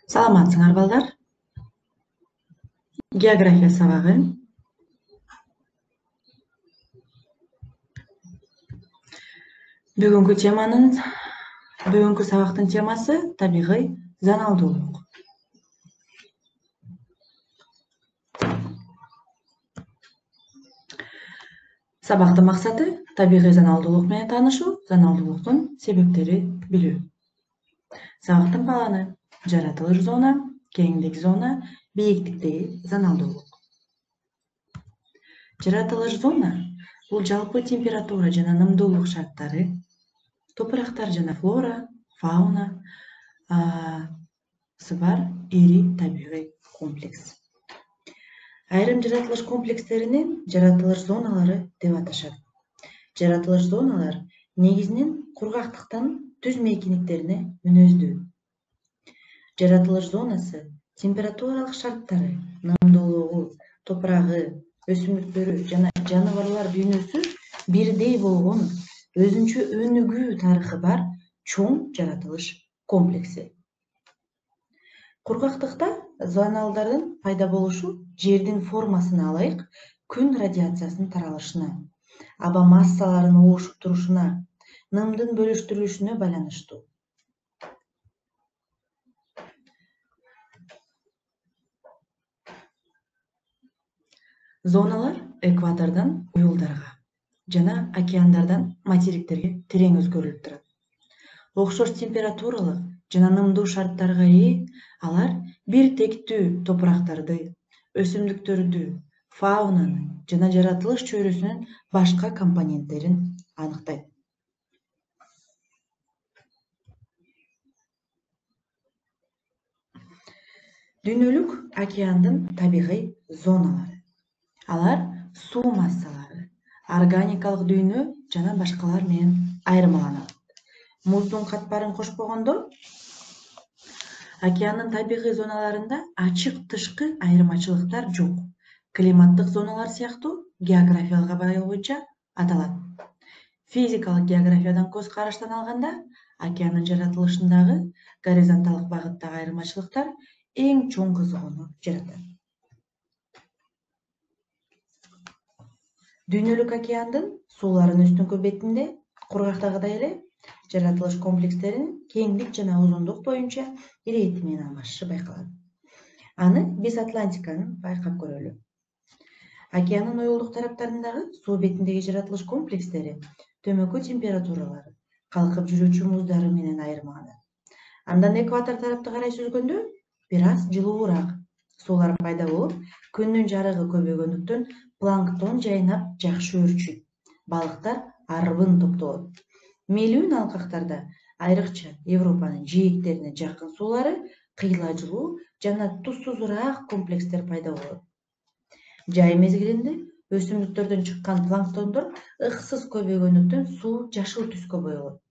Саламатсыңар балдар. География сабагы. Бүгүнкү сабактын темасы табигый заналдуулук. Сабактын максаты табигый заналдуулук менен таанышуу, заналдуулуктун себептери билүү. Сабактын планы: жаратылыш зона, кеңдик зона, бийиктиктеги заналдуулук. Жаратылыш зона бул жалпы температура жана нымдуулук шарттары, топурактар жана флора, фауна бар ири табигый комплекс. Айрым жаратылыш комплекстерини жаратылыш зоналары деп аташат. Жаратылыш зоналар негизинен кургактыктан түз мейкиндиктерине мүнөздүү. Жаратылыш зонасы температуралык шарттары, нымдуулугу, топурагы, өсүмдүктөрү жана жаныбарлар дүйнөсү бирдей болгон өзүнчө өнүгүү тарыхы бар чоң жаратылыш комплекси. Кургактыкта зоналдардын пайда болушу жердин формасына ылайык күн радиациясынын таралышына, аба массаларынын угушуп турушуна, нымдын бөлүштүрүлүшүнө байланыштуу. Зоналар экватордон уюлдарга жана океандардан материктерге терең өзгөрүлүп турат. Окшош температуралык жана нымдуу шарттарга ээ, алар бир тектүү топурактарды, өсүмдүктөрдү, фаунаны жана жаратылыш чөйрөсүнүн башка компоненттерин аныктайт. Дүйнөлүк океандын табигый зоналары. Алар суу массалары, органикалык дүйнө жана башкалар менен айырмаланат. Муздун катмарын кошпогондо, океандын табигый зоналарында ачык тышкы айырмачылыктар жок. Климаттык зоналар сыяктуу географиялык абалы боюнча аталат. Физикалык географиядан көз караштан алганда, океандын жаратылышындагы горизонталдык багыттагы айырмачылыктар эң чоң кызыгууну жаратат. Дүйнөлүк океандын сууларынын үстүңкү бетинде кургактагыдай эле жаратылыш комплекстеринин кеңдик жана узундук боюнча ирети менен алмашышы байкалат. Аны биз Атлантиканын байкап көрөлү. Океандын уюлдук тараптарындагы суу бетиндеги жаратылыш комплекстери төмөкү температуралары, калкып жүрүүчү муздары менен айырмаланат. Андан экватор тарапты карай сүзгөндө бир аз жылуураак суулар пайда болуп, күндүн жарыгы көбөйгөндүктөн планктон жайнап жакшы өөрчүйт. Балыктар арбын топтолот. Мелүүн алкактарда, айрыкча Европанын жээктерине жакын суулары кыйла жылуу жана тузсузураак комплекстер пайда болот. Жай мезгилинде өсүмдүктөрдөн чыккан планктондор ыксыз көбөйгөндүктөн суу жашыл түскө боелот.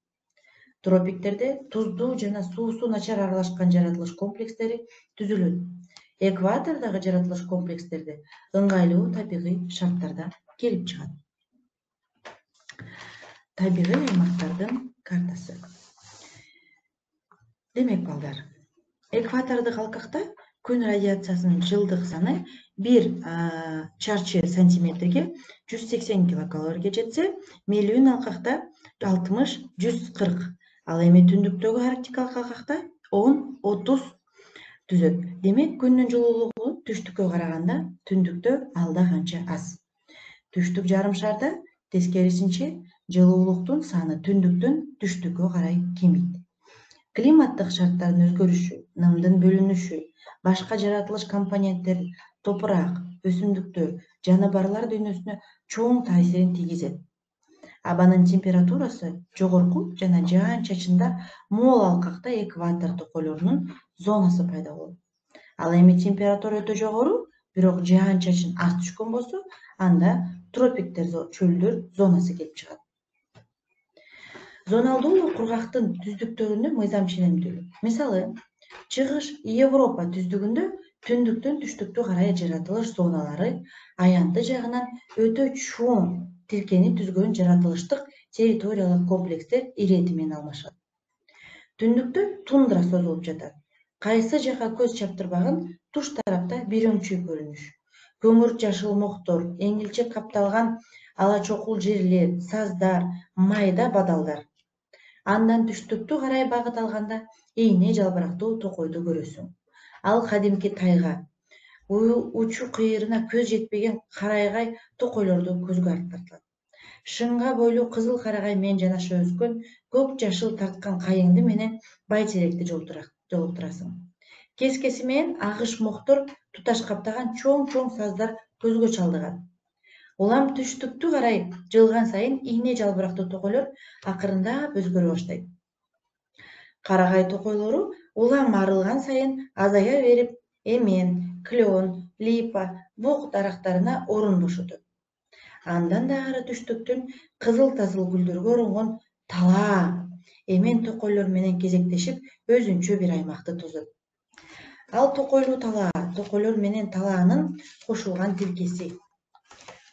Тропиктерде туздуу жана суусу начар аралашкан жаратылыш комплекстери түзүлөт. Экватордогу жаратылыш комплекстерде ыңгайлуу табигый шарттарда келип чыгат. Табигый аймактардын картасы. Демек балдар, экватордук алкакта күн радиациясынын жылдык саны 1 чарчы сантиметрге 180 килокалорийге жетсе, мелүүн алкакта 60-140, ал эми түндүктөгү арктикалык алкакта 10-30 түзөт. Демек, күндүн жылуулугу түштүккө караганда түндүктө алда канча аз. Түштүк жарым шарда тескерисинче жылуулуктун саны түндүктөн түштүккө карай кемийт. Климаттык шарттардын өзгөрүшү, нымдын бөлүнүшү, башка жаратылыш компоненттер, топурак, өсүмдүктөр, жаныбарлар дүйнөсүнө чоң таасирин тийгизет. Абанын температурасы жогорку жана жаан-чачында мол алкакта экватор токойлорунун зонасы пайда болот. Ал эми температура өтө жогору, бирок жаан-чачын аз түшкөн болсо, анда тропиктер, чөлдөр зонасы келип чыгат. Зоналдуулук кургактын түздүктөрүндө мыйзам ченемдүүлүк. Мисалы, чыгыш Европа түздүгүндө түндүктөн түштүккө карай жаратылыш зоналары аянты жагынан өтө чоң тилкени түзгөн жаратылыштык территориялык комплекстер ирети менен алмашат. Түндүктө тундра созулуп жатат. Кайсы жака көз чаптырбагын туш тарапта бир өңчөй көрүнүш. Көмүр жашыл моктор, эңилче капталган ала чокул жерлер, саздар, майда бадалдар. Андан түштүктү карай багыт алганда ийне жалбырактуу токойду көрөсүң. Ал кадимки тайга, учу кыйырына көз жетпеген карайгай токойлорду көзгө тартат. Шыңга бойлуу кызыл карагай менен жанаша өскөн көк жашыл тарткан кайыңды менен байчелекти жолуктурасың. Кескеси менен агыш моктор туташ каптаган чоң саздар көзгө чалдыгат. Улам түштүктү карай жылган сайын ийне жалбырактуу токойлор акырындап өзгөрө баштайт. Карагай токойлору улам арылган сайын азая берип, эмен, клен, липа, бук дарактарына орун бошотот. Андан дагы түштүктүн кызыл-тазыл гүлдөргө оронгон талаа, эмен токойлор менен кезектешип өзүнчө бир аймакты тузат. Ал токойлуу талаа, токойлор менен талаанын кошулган тилкеси.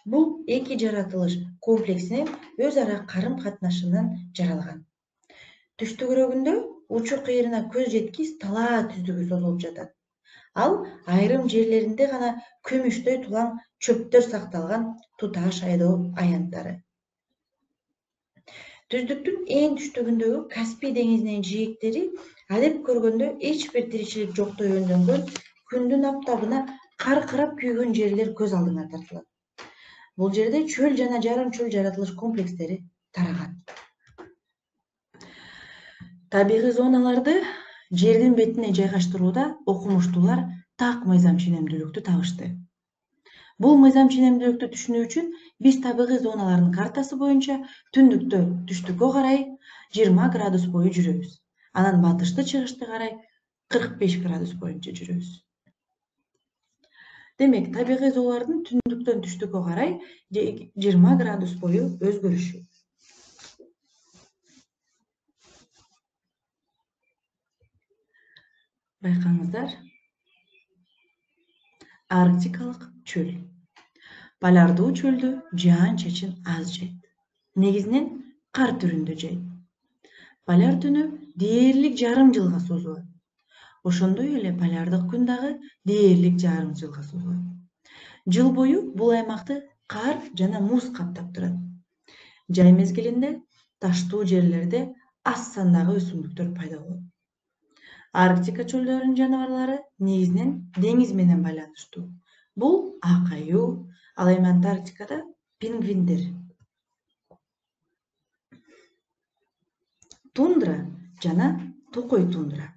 Бул эки жаратылыш комплексинин өз ара карым-катнашынан жаралган. Түштүгүрөгүндө учу кыйырына көз жеткис талаа түздүгү созулуп жатат. Ал айрым жерлеринде гана көмүчтөй тулаң чөптөр сакталган туташ айдоо аянттары. Түздүктүн эң түштүгүндөгү Каспий деңизинин жээктери алеп көргөндө эч бир тиричилик жоктой өндөнгөн күндүн аптабына каркырап күйгөн жерлер көз алдыңа тартылат. Бул жерде чөл жана жарым чөл жаратылыш комплекстери тараган. Табигый зоналарды жердин бетине жайгаштырууда окумуштуулар так мыйзам ченемдүүлүктү табышты. Бул мыйзам ченемдүүлүктү түшүнүү үчүн биз табигый зоналардын картасы боюнча түндүктө түштүккө карай 20 градус бою жүрөбүз. Анан батышты чыгышты карай 45 градус боюнча жүрөбүз. Демек, табигый зоналардын түндүктөн түштүккө карай 20 градус бою өзгөрүшү. Байкаңыздар, арктикалык чөл. Полярдуу чөлдө жаан-чачын аз жайт. Негизинен кар түрүндө жайт. Поляр түнү дээрлик жарым жылга созулат. Ошондой эле полярдык күн дагы дээрлик жарым жылга созулат. Жыл бою бул аймакты кар жана муз каптап турат. Жай мезгилинде таштуу жерлерде аз сандагы өсүмдүктөр пайда болот. Арктика чөлдөрүнүн жаныбарлары негизинен деңиз менен байланыштуу. Бул акаю, ал эми Антарктикада пингвиндер. Тундра жана токой тундра.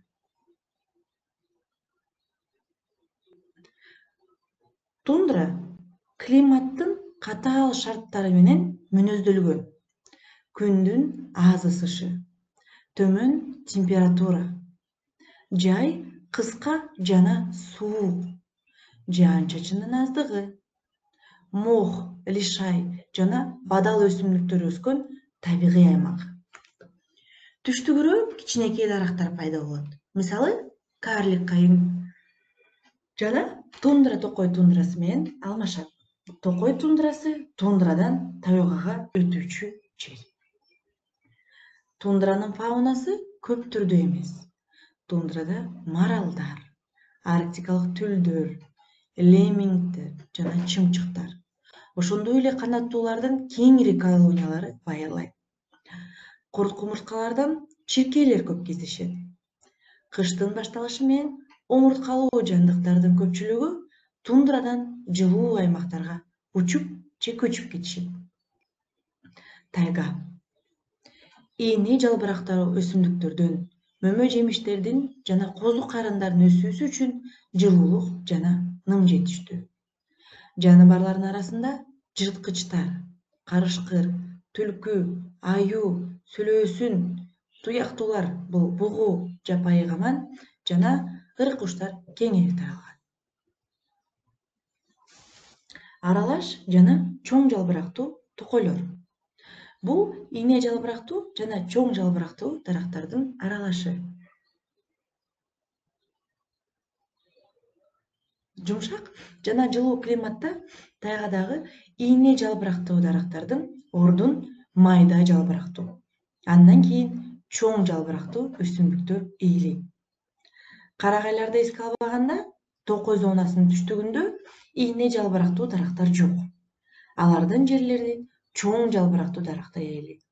Тундра климаттын катаал шарттары менен мүнөздөлгөн. Күндүн аз ысышы, төмөн температура, жай кыска жана суук, жаан-чачындын аздыгы, мох, лишай жана бадал өсүмдүктөрү өскөн табигый аймак. Түштүгүрөөк кичинекей дарактар пайда болот. Мисалы, карлик кайың жана тундра токой тундрасы менен алмашат. Токой тундрасы тундрадан тайгага өтүүчү жер. Тундранын фаунасы көп түрдүү эмес. Тундрада маралдар, арктикалык түлдөр, леммингдер жана чымчыктар. Ошондой эле канаттуулардын кеңири колониялары байырлайт. Курт кумурскалардан чиркейлер көп кездешет. Кыштын башталышы менен омурткалуу жандыктардын көпчүлүгү тундрадан жылуу аймактарга учуп же көчүп кетишет. Тайга. Ийне жалбырактуу өсүмдүктөрдүн, мөмө жемиштердин жана козу карындардын өсүүсү үчүн жылуулук жана ным жетиштүү. Жаныбарлардын арасында жырткычтар, карышкыр, түлкү, аюу, сүлөөсүн, туяктуулар, бул бугу, жапайы каман жана ыр-куштар кеңири таралган. Аралаш жана чоң жалбырактуу токойлор. Бул ийне жалбырактуу жана чоң жалбырактуу дарактардын аралашы. Жумшак жана жылуу климатта тайгадагы ийне жалбырактуу дарактардын ордун майда жалбырактуу, андан кийин чоң жалбырактуу өсүмдүктөр ээлейт. Карагайларды эске албаганда, токой зонасынын түштүгүндө ийне жалбырактуу дарактар жок. Алардын жерлери чоң жалбырактуу дарактар ээлейт.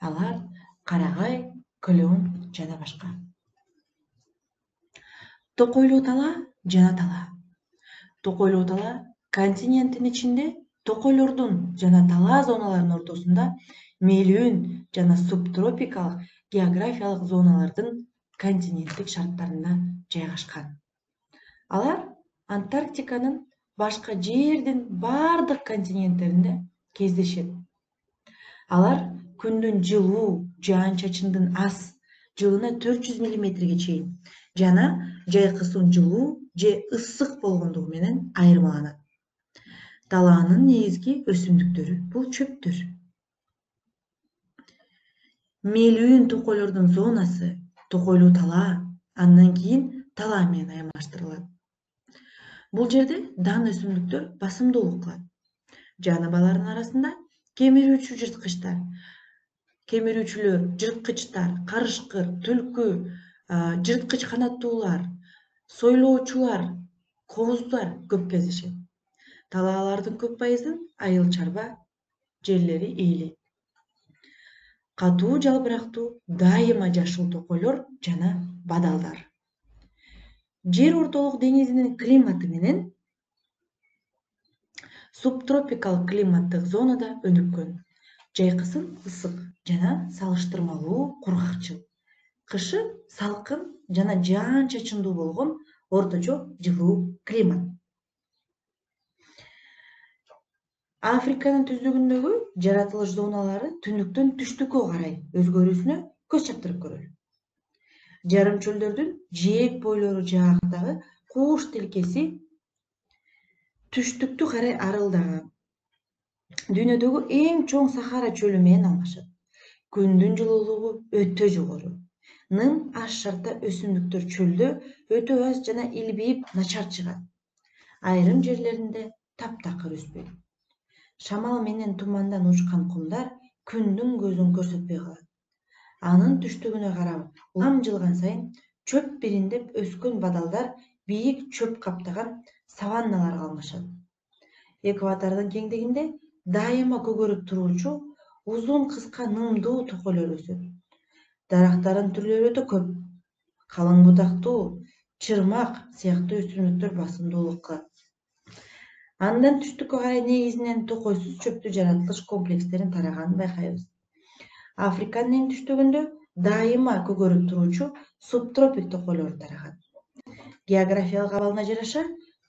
Алар карагай, клен жана башка. Токойлуу тала жана тала. Токойлуу тала континенттин ичинде токойлордун жана тала зоналарынын ортосунда мелүүн жана субтропикалык географиялык зоналардын континенттик шарттарында жайгашкан. Алар Антарктиканын башка жердин бардык континенттеринде кездешет. Алар күндүн жылуу, жаан-чачындын аз, жылына 400 мм чейин жана жайкысын жылуу же ысык болгондугу менен айырмаланат. Талаанын негизги өсүмдүктөрү бул чөптөр. Мелүүн токойлордун зонасы токойлуу тала, андан кийин тала менен аймаштырылат. Бул жерде дан өсүмдүктөр басымдуулук кылат. Жаныбарлардын арасында кемирүүчүлөр, жырткычтар, карышкыр, түлкү, жырткыч канаттуулар, сойлоочулар, кобуздар көп кездешет. Талаалардын көп пайызын айыл чарба жерлери ээлейт. Катуу жалбырактуу, дайыма жашыл токойлор жана бадалдар. Жер ортолук деңизинин климаты менен субтропикалык климаттык зонада өнүккөн. Жайкысын ысык жана салыштырмалуу кургакчыл. Кышы салкын жана жаан-чачындуу болгон орточо жылуу климат. Африканын түздүгүндөгү жаратылыш зоналары түндүктөн түштүккө карай өзгөрүүсүнө көз чаптырып көрөлү. Жарым чөлдөрдүн жээк бойлору жаактагы куш тилкеси түштүктү карай арылдаган. Дүйнөдөгү эң чоң Сахара чөлү менен алмашат. Күндүн жылуулугу өтө жогору. Ным аз шартта өсүмдүктөр чөлдө өтө аз жана илбейип начар чыгат. Айрым жерлеринде таптакыр өспөйт. Шамал менен тумандан учкан кумдар күндүн көзүн көрсөтпөй калат. Анын түштүгүнө карап улам жылган сайын чөп бириндеп өскөн бадалдар бийик чөп каптаган саванналарга алмашат. Экватордун кеңдигинде дайыма көгөрүп туруучу узун кыска нымдуу токойлор өсөт. Дарактардын түрлөрү өтө көп. Калың бутактуу, чырмак сыяктуу өсүмдүктөр басымдуулук кылат. Андан түштүккө карай негизинен токойсуз чөптүү жаратылыш комплекстерин тараганын байкайбыз. Африканын эң түштүгүндө дайыма көгөрүп туруучу субтропик токойлор тараган. Географиялык абалына жараша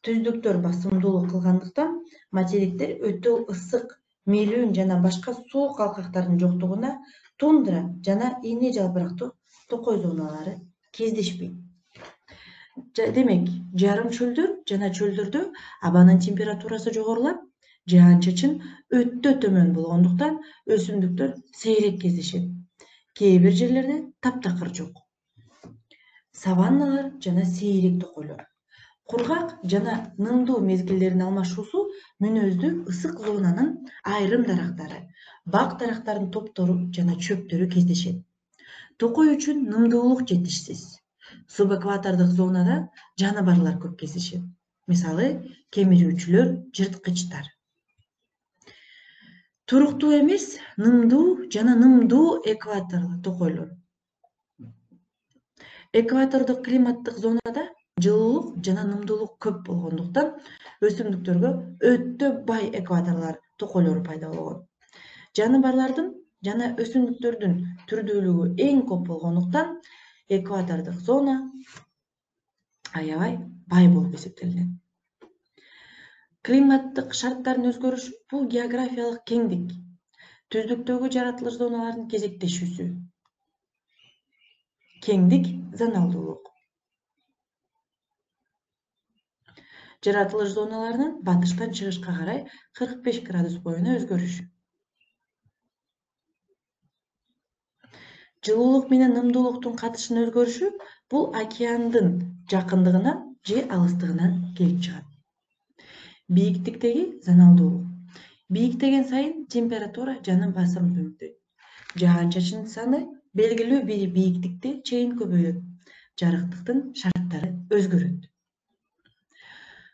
түздүктөр басымдуулук кылгандыктан материктер өтө ысык, мелүүн жана башка суук алкактардын жоктугунда тундра жана ийне жалбырактуу токой зоналары кездешпейт. Демек, жарым чөлдөр жана чөлдөрдө абанын температурасы жогорулап, жаан-чачын өтө төмөн болгондуктан өсүмдүктөр сейрек кездешет. Кээ бир жерлерде таптакыр жок. Саванналар жана сейрек токойлор. Кургак жана нымдуу мезгилдердин алмашуусу мүнөздүү ысык зонанын айрым дарактары, бак дарактардын топтору жана чөптөрү кездешет. Токой үчүн нымдуулук жетишсиз. Субэкватордук зонада жаныбарлар көп кездешет. Мисалы, кемирүүчүлөр, жырткычтар. Туруктуу эмес, нымдуу жана нымдуу экваторлук токойлор. Экватордук климаттык зонада жылуулук жана нымдуулук көп болгондуктан өсүмдүктөргө өтө бай экваторлар токойлору пайда болгон. Жаныбарлардын жана өсүмдүктөрдүн түрдүүлүгү эң көп болгондуктан экватордук зона аябай бай болуп эсептелинет. Климаттык шарттардын өзгөрүшү бул географиялык кеңдик, түздүктөгү жаратылыш зоналарынын кезектешүүсү. Кеңдик заналдуулук. Жаратылыш зоналарынын батыштан чыгышка карай 45 градус боюна өзгөрүшү. Жылуулук менен нымдуулуктун катышынын өзгөрүшү бул океандын жакындыгынан же алыстыгынан келип чыгат. Бийиктиктеги заналдуулук. Бийиктеген сайын температура жана басым төмөндөйт. Жаан-чачын саны белгилүү бир бийиктикте чейин көбөйөт. Жарыктыктын шарттары алкактары өзгөрөт.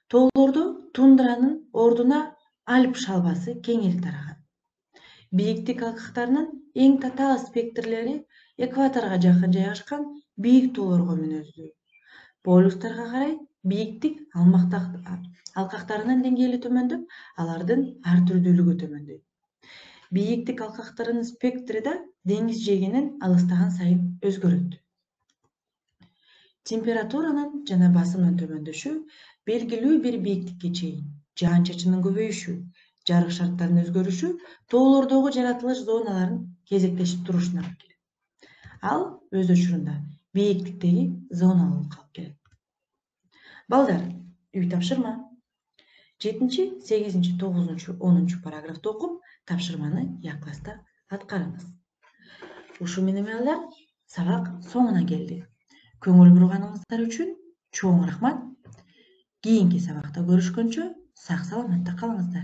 Тоолордо тундранын ордуна Альп шалбасы кеңири тараган. Бийиктик алкактарынын эң татаал спектрлери экваторго жакын жайгашкан бийик тоолорго мүнөздүү. Полюстарга карай бийиктик алкактарынын деңгээли төмөндөп, алардын ар түрдүүлүгү төмөндөйт. Бийиктик алкактарынын спектри да деңиз жээгинен алыстаган сайын өзгөрөт. Температуранын жана басымдын төмөндөшү белгилүү бир бийиктикке чейин жаан-чачындын көбөйүшү, жарык шарттарынын өзгөрүшү тоолордогу жаратылыш зоналарын кезектешип турушуна алып келет. Ал өз учурунда бийиктиктеги зоналуулукка алып келет. Балдар, үй тапшырма. 7, 8, 9, 10 параграфты окуп, тапшырманы якласта аткарыңыз. Ушу менен балдар, сабак соңуна келди. Көңүл бурганыңыздар үчүн чоң рахмат. Кийинки сабакта көрүшкөнчө сак саламатта калыңыздар.